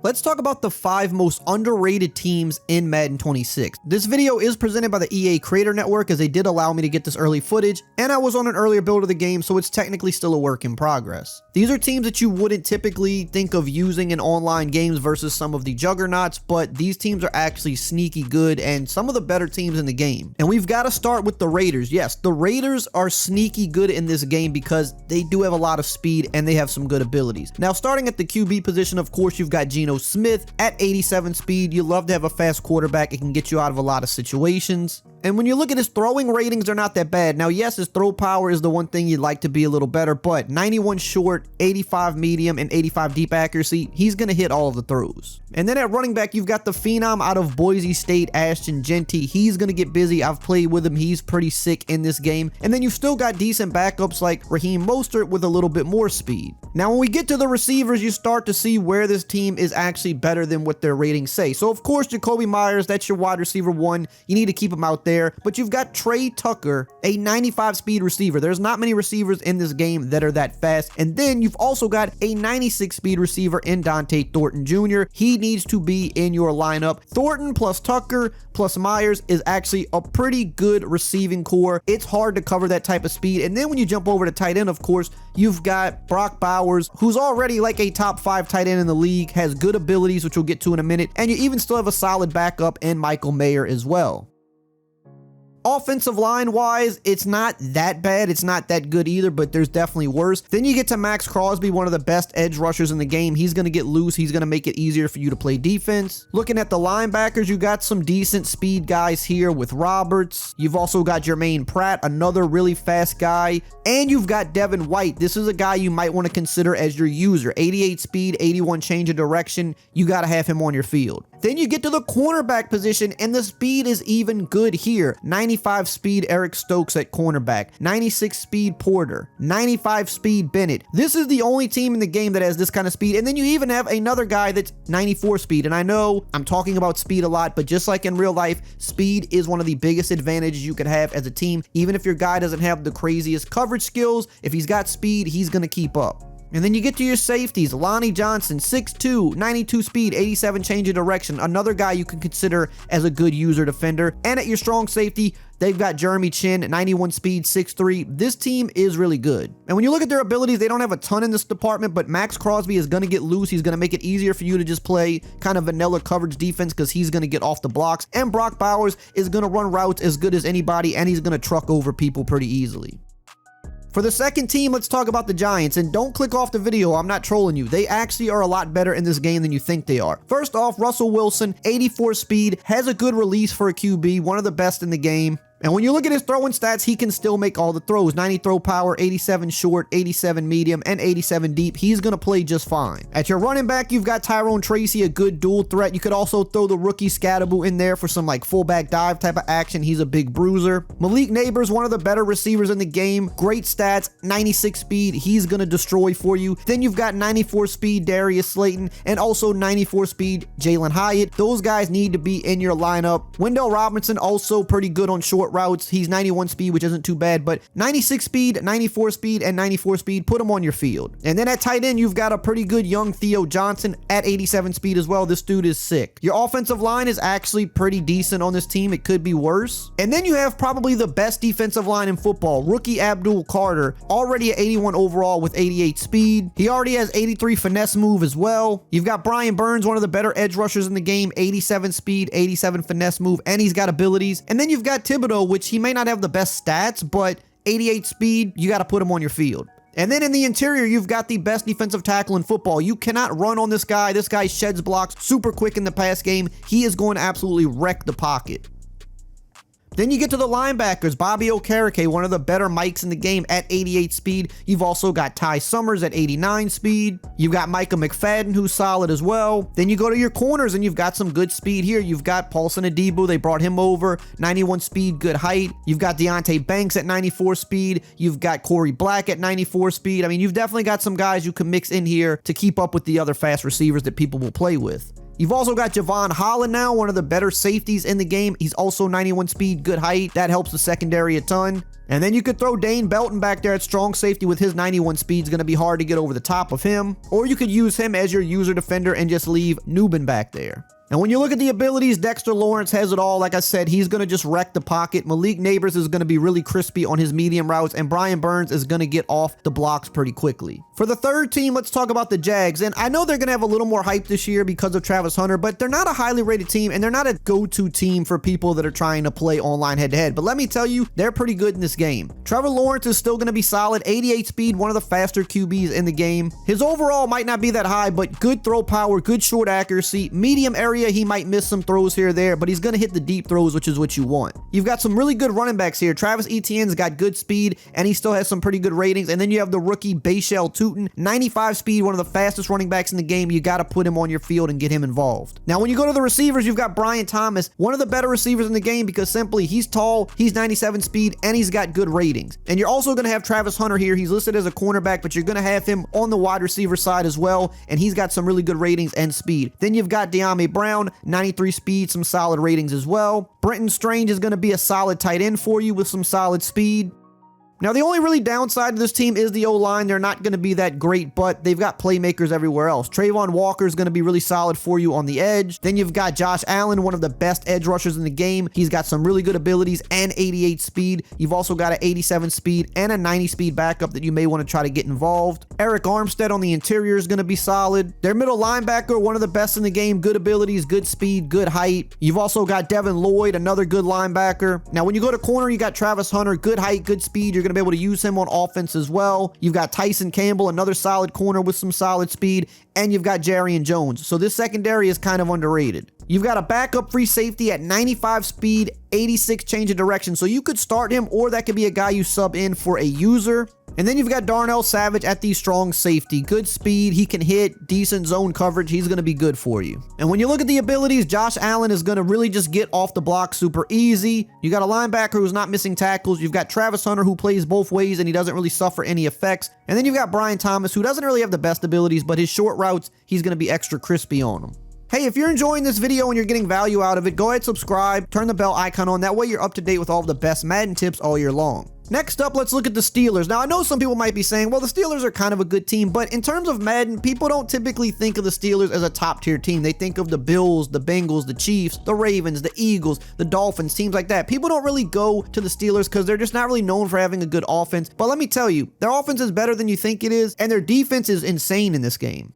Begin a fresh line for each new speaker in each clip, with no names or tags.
Let's talk about the 5 most underrated teams in Madden 26. This video is presented by the EA Creator Network, as they did allow me to get this early footage, and I was on an earlier build of the game, so it's technically still a work in progress. These are teams that you wouldn't typically think of using in online games versus some of the juggernauts, but these teams are actually sneaky good and some of the better teams in the game. And we've got to start with the Raiders. Yes, the Raiders are sneaky good in this game because they do have a lot of speed and they have some good abilities. Now, starting at the QB position, of course, you've got Geno Smith at 87 speed. You love to have a fast quarterback. It can get you out of a lot of situations. And when you look at his throwing ratings, they're not that bad. Now, yes, his throw power is the one thing you'd like to be a little better, but 91 short, 85 medium, and 85 deep accuracy, he's going to hit all of the throws. And then at running back, you've got the phenom out of Boise State, Ashton Jeanty. He's going to get busy. I've played with him. He's pretty sick in this game. And then you've still got decent backups like Raheem Mostert with a little bit more speed. Now, when we get to the receivers, you start to see where this team is actually better than what their ratings say. So, of course, Jacoby Myers, that's your wide receiver 1. You need to keep him out there. But you've got Trey Tucker, a 95 speed receiver. There's not many receivers in this game that are that fast. And then you've also got a 96 speed receiver in Dante Thornton Jr. He needs to be in your lineup. Thornton plus Tucker plus Myers is actually a pretty good receiving core. It's hard to cover that type of speed. And then when you jump over to tight end, of course, you've got Brock Bowers, who's already like a top 5 tight end in the league, has good abilities, which we'll get to in a minute. And you even still have a solid backup in Michael Mayer as well. Offensive line wise, it's not that bad. It's not that good either, but there's definitely worse. Then you get to Max Crosby, one of the best edge rushers in the game. He's going to get loose. He's going to make it easier for you to play defense. Looking at the linebackers, you got some decent speed guys here with Roberts. You've also got Jermaine Pratt, another really fast guy. And you've got Devin White. This is a guy you might want to consider as your user. 88 speed, 81 change of direction. You got to have him on your field. Then you get to the cornerback position, and the speed is even good here. 95 speed Eric Stokes at cornerback, 96 speed Porter, 95 speed Bennett. This is the only team in the game that has this kind of speed. And then you even have another guy that's 94 speed. And I know I'm talking about speed a lot, but just like in real life, speed is one of the biggest advantages you could have as a team. Even if your guy doesn't have the craziest coverage skills, if he's got speed, he's going to keep up. And then you get to your safeties. Lonnie Johnson, 6'2", 92 speed, 87 change of direction. Another guy you can consider as a good user defender. And at your strong safety, they've got Jeremy Chin, 91 speed, 6'3". This team is really good. And when you look at their abilities, they don't have a ton in this department, but Max Crosby is going to get loose. He's going to make it easier for you to just play kind of vanilla coverage defense because he's going to get off the blocks. And Brock Bowers is going to run routes as good as anybody, and he's going to truck over people pretty easily. For the second team, let's talk about the Giants, and don't click off the video, I'm not trolling you. They actually are a lot better in this game than you think they are. First off, Russell Wilson, 84 speed, has a good release for a QB, one of the best in the game. And when you look at his throwing stats, he can still make all the throws. 90 throw power, 87 short, 87 medium, and 87 deep. He's going to play just fine. At your running back, you've got Tyrone Tracy, a good dual threat. You could also throw the rookie Scatterboo in there for some like fullback dive type of action. He's a big bruiser. Malik Neighbors, one of the better receivers in the game. Great stats, 96 speed. He's going to destroy for you. Then you've got 94 speed Darius Slayton and also 94 speed Jalen Hyatt. Those guys need to be in your lineup. Wendell Robinson, also pretty good on short routes. He's 91 speed, which isn't too bad, but 96 speed, 94 speed, and 94 speed, put him on your field. And then at tight end, you've got a pretty good young Theo Johnson at 87 speed as well. This dude is sick. Your offensive line is actually pretty decent on this team. It could be worse. And then you have probably the best defensive line in football, rookie Abdul Carter, already at 81 overall with 88 speed. He already has 83 finesse move as well. You've got Brian Burns, one of the better edge rushers in the game, 87 speed, 87 finesse move, and he's got abilities. And then you've got Thibodeau, which he may not have the best stats, but 88 speed, you got to put him on your field. And then in the interior, you've got the best defensive tackle in football. You cannot run on this guy. This guy sheds blocks super quick in the pass game. He is going to absolutely wreck the pocket. Then you get to the linebackers. Bobby Okereke, one of the better mics in the game at 88 speed. You've also got Ty Summers at 89 speed. You've got Micah McFadden, who's solid as well. Then you go to your corners and you've got some good speed here. You've got Paulson Adebo. They brought him over. 91 speed, good height. You've got Deonte Banks at 94 speed. You've got Corey Black at 94 speed. I mean, you've definitely got some guys you can mix in here to keep up with the other fast receivers that people will play with. You've also got Javon Holland now, one of the better safeties in the game. He's also 91 speed, good height. That helps the secondary a ton. And then you could throw Dane Belton back there at strong safety with his 91 speed. It's going to be hard to get over the top of him. Or you could use him as your user defender and just leave Newbin back there. And when you look at the abilities, Dexter Lawrence has it all. Like I said, he's going to just wreck the pocket. Malik Neighbors is going to be really crispy on his medium routes, and Brian Burns is going to get off the blocks pretty quickly. For the third team, let's talk about the Jags. And I know they're going to have a little more hype this year because of Travis Hunter, but they're not a highly rated team, and they're not a go-to team for people that are trying to play online head-to-head. But let me tell you, they're pretty good in this game. Trevor Lawrence is still going to be solid. 88 speed, one of the faster QBs in the game. His overall might not be that high, but good throw power, good short accuracy. Medium area, he might miss some throws here or there, but he's going to hit the deep throws, which is what you want. You've got some really good running backs here. Travis Etienne's got good speed, and he still has some pretty good ratings. And then you have the rookie Bayshell Tootin, 95 speed, one of the fastest running backs in the game. You got to put him on your field and get him involved. Now, when you go to the receivers, you've got Brian Thomas, one of the better receivers in the game because simply he's tall, he's 97 speed, and he's got good ratings. And you're also going to have Travis Hunter here. He's listed as a cornerback, but you're going to have him on the wide receiver side as well, and he's got some really good ratings and speed. Then you've got De'Ami Brown, 93 speed, some solid ratings as well. Brenton Strange is going to be a solid tight end for you with some solid speed. Now, the only really downside to this team is the O-line. They're not going to be that great, but they've got playmakers everywhere else. Trayvon Walker is going to be really solid for you on the edge. Then you've got Josh Allen, one of the best edge rushers in the game. He's got some really good abilities and 88 speed. You've also got an 87 speed and a 90 speed backup that you may want to try to get involved. Eric Armstead on the interior is going to be solid. Their middle linebacker, one of the best in the game. Good abilities, good speed, good height. You've also got Devin Lloyd, another good linebacker. Now, when you go to corner, you got Travis Hunter, good height, good speed. You're going to be able to use him on offense as well. You've got Tyson Campbell, another solid corner with some solid speed, and you've got Jarian Jones. So this secondary is kind of underrated. You've got a backup free safety at 95 speed, 86 change of direction. So you could start him, or that could be a guy you sub in for a user. And then you've got Darnell Savage at the strong safety. Good speed, he can hit, decent zone coverage. He's going to be good for you. And when you look at the abilities, Josh Allen is going to really just get off the block super easy. You got a linebacker who's not missing tackles. You've got Travis Hunter who plays both ways and he doesn't really suffer any effects. And then you've got Brian Thomas who doesn't really have the best abilities, but his short routes, he's going to be extra crispy on them. Hey, if you're enjoying this video and you're getting value out of it, go ahead, subscribe, turn the bell icon on. That way you're up to date with all of the best Madden tips all year long. Next up, let's look at the Steelers. Now, I know some people might be saying, well, the Steelers are kind of a good team, but in terms of Madden, people don't typically think of the Steelers as a top-tier team. They think of the Bills, the Bengals, the Chiefs, the Ravens, the Eagles, the Dolphins, teams like that. People don't really go to the Steelers because they're just not really known for having a good offense. But let me tell you, their offense is better than you think it is, and their defense is insane in this game.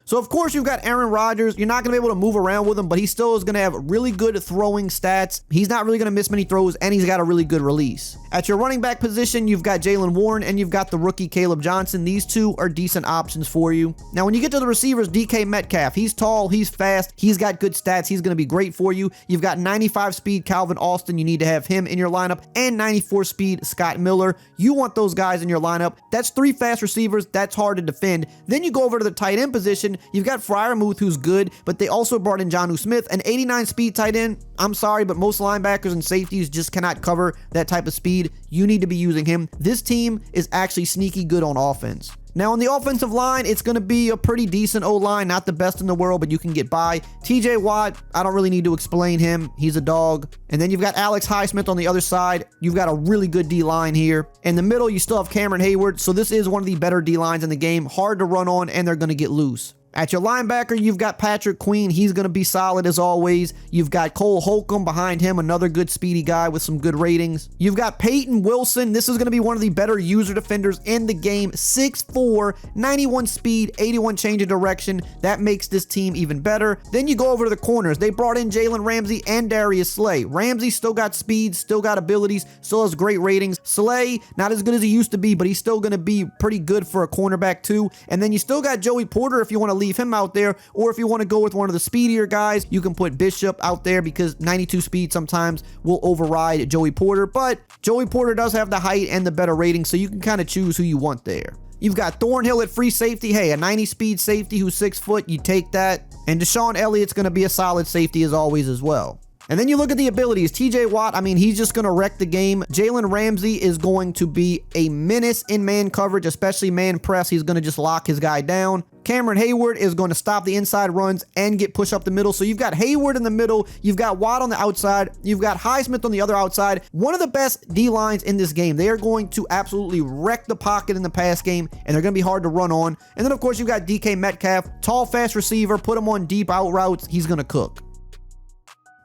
So, of course, you've got Aaron Rodgers. You're not going to be able to move around with him, but he still is going to have really good throwing stats. He's not really going to miss many throws, and he's got a really good release. At your running back position, you've got Jaylen Warren, and you've got the rookie Caleb Johnson. These two are decent options for you. Now, when you get to the receivers, DK Metcalf, he's tall, he's fast, he's got good stats. He's going to be great for you. You've got 95 speed Calvin Austin. You need to have him in your lineup, and 94 speed Scott Miller. You want those guys in your lineup. That's three fast receivers. That's hard to defend. Then you go over to the tight end position. You've got Freiermuth, who's good, but they also brought in Jonnu Smith, an 89 speed tight end. I'm sorry, but most linebackers and safeties just cannot cover that type of speed. You need to be using him. This team is actually sneaky good on offense. Now, on the offensive line, it's going to be a pretty decent O-line, not the best in the world, but you can get by. TJ Watt, I don't really need to explain him. He's a dog. And then you've got Alex Highsmith on the other side. You've got a really good D-line here. In the middle, you still have Cameron Hayward, so this is one of the better D-lines in the game. Hard to run on, and they're going to get loose. At your linebacker, you've got Patrick Queen. He's going to be solid as always. You've got Cole Holcomb behind him, another good speedy guy with some good ratings. You've got Peyton Wilson. This is going to be one of the better user defenders in the game. 6'4", 91 speed, 81 change of direction. That makes this team even better. Then you go over to the corners. They brought in Jalen Ramsey and Darius Slay. Ramsey still got speed, still got abilities, still has great ratings. Slay, not as good as he used to be, but he's still going to be pretty good for a cornerback too. And then you still got Joey Porter if you want to leave him out there, or if you want to go with one of the speedier guys, you can put Bishop out there because 92 speed sometimes will override Joey Porter, but Joey Porter does have the height and the better rating, so you can kind of choose who you want there. You've got Thornhill at free safety. Hey, a 90 speed safety who's 6 foot, you take that. And Deshaun Elliott's going to be a solid safety as always as well. And then you look at the abilities. TJ Watt, I mean, he's just going to wreck the game. Jalen Ramsey is going to be a menace in man coverage, especially man press. He's going to just lock his guy down. Cameron Hayward is going to stop the inside runs and get push up the middle. So you've got Hayward in the middle. You've got Watt on the outside. You've got Highsmith on the other outside. One of the best D-lines in this game. They are going to absolutely wreck the pocket in the pass game, and they're going to be hard to run on. And then, of course, you've got DK Metcalf, tall, fast receiver. Put him on deep out routes. He's going to cook.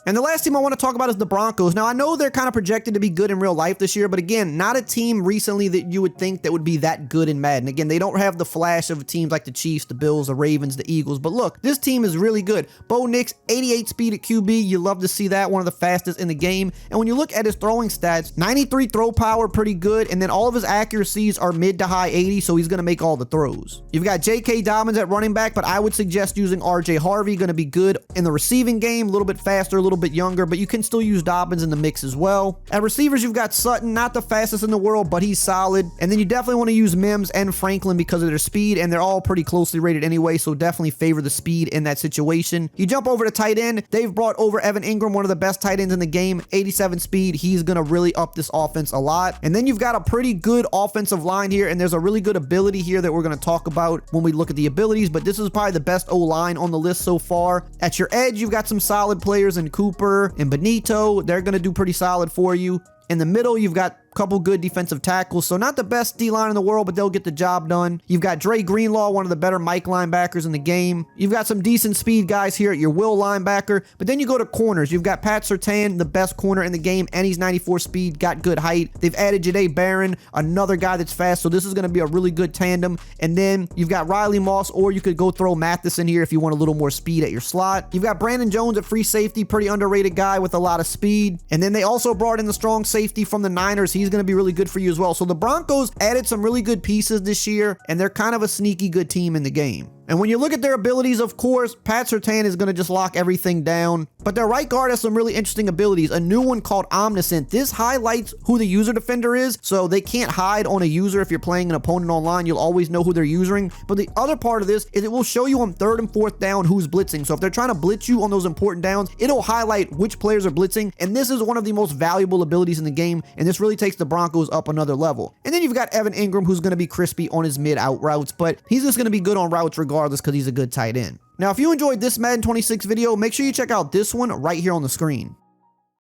And the last team I want to talk about is the Broncos. Now, I know they're kind of projected to be good in real life this year, but again, not a team recently that you would think that would be that good in Madden. Again, they don't have the flash of teams like the Chiefs, the Bills, the Ravens, the Eagles, but look, this team is really good. Bo Nix, 88 speed at QB. You love to see that, one of the fastest in the game. And when you look at his throwing stats, 93 throw power, pretty good, and then all of his accuracies are mid to high 80, so he's going to make all the throws. You've got J.K. Dobbins at running back, but I would suggest using R.J. Harvey, going to be good in the receiving game, a little bit faster, a little bit younger, but you can still use Dobbins in the mix as well. At receivers, you've got Sutton, not the fastest in the world, but he's solid. And then you definitely want to use Mims and Franklin because of their speed, and they're all pretty closely rated anyway, so definitely favor the speed in that situation. You jump over to tight end. They've brought over Evan Ingram, one of the best tight ends in the game, 87 speed. He's going to really up this offense a lot. And then you've got a pretty good offensive line here, and there's a really good ability here that we're going to talk about when we look at the abilities, but this is probably the best O-line on the list so far. At your edge, you've got some solid players in Cooper and Benito. They're going to do pretty solid for you. In the middle, you've got couple good defensive tackles, so not the best D-line in the world, but they'll get the job done. You've got Dre Greenlaw, one of the better Mike linebackers in the game. You've got some decent speed guys here at your will linebacker, but then you go to corners. You've got Pat Surtain, the best corner in the game, and he's 94 speed, got good height. They've added Jahdae Barron, another guy that's fast, so this is going to be a really good tandem. And then you've got Riley Moss, or you could go throw Mathis in here if you want a little more speed at your slot. You've got Brandon Jones at free safety, pretty underrated guy with a lot of speed. And then they also brought in the strong safety from the Niners. He's going to be really good for you as well. So the Broncos added some really good pieces this year, and they're kind of a sneaky good team in the game. And when you look at their abilities, of course, Pat Surtain is going to just lock everything down. But their right guard has some really interesting abilities. A new one called Omniscient. This highlights who the user defender is, so they can't hide on a user if you're playing an opponent online. You'll always know who they're using. But the other part of this is it will show you on 3rd and 4th down who's blitzing. So if they're trying to blitz you on those important downs, it'll highlight which players are blitzing. And this is one of the most valuable abilities in the game. And this really takes the Broncos up another level. And then you've got Evan Ingram, who's going to be crispy on his mid-out routes, but he's just going to be good on routes regardless because he's a good tight end. Now, if you enjoyed this Madden 26 video, make sure you check out this one right here on the screen.